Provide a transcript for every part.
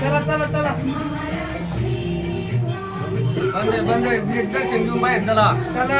चला चला चला बंद दर्शन घेऊन बाहेर चला चला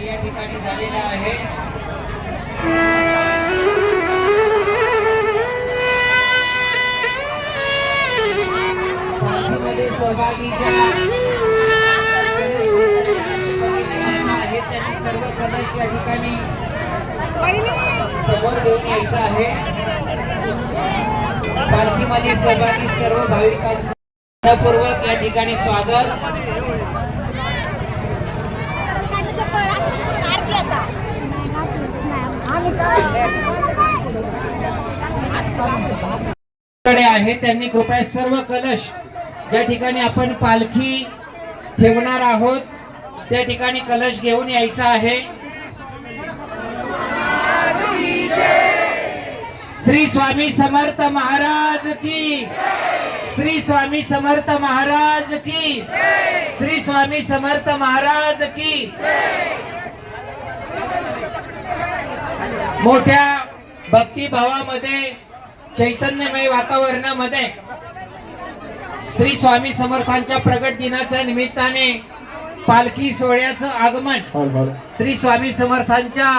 या ठिकाणी झालेला आहे। पालखीमध्ये सहभागी आहेत त्यांनी सर्व कलश या ठिकाणी समोर घेऊन यायचं आहे। पालखीमध्ये सहभागी सर्व भाविकांचं मनपूर्वक या ठिकाणी स्वागत। आहे त्यांनी कृपया सर्व कलश ज्या ठिकाणी आपण पालखी ठेवणार आहोत त्या ठिकाणी कलश घेऊन यायचा आहे। श्री स्वामी समर्थ महाराज की, श्री स्वामी समर्थ महाराज की, श्री स्वामी समर्थ महाराज की। मोठ्या भक्तिभावामध्ये चैतन्यमय वातावरणामध्ये श्री स्वामी समर्थांच्या प्रगट दिनाच्या निमित्ताने पालखी सोहळ्याचं आगमन श्री स्वामी समर्थांच्या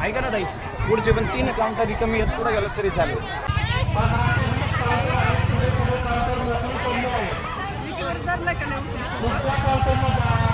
ऐका ना ताई, पुढचे पण 3 काउंटर कमी आहेत, पुढे गेलं तरी चालेल। का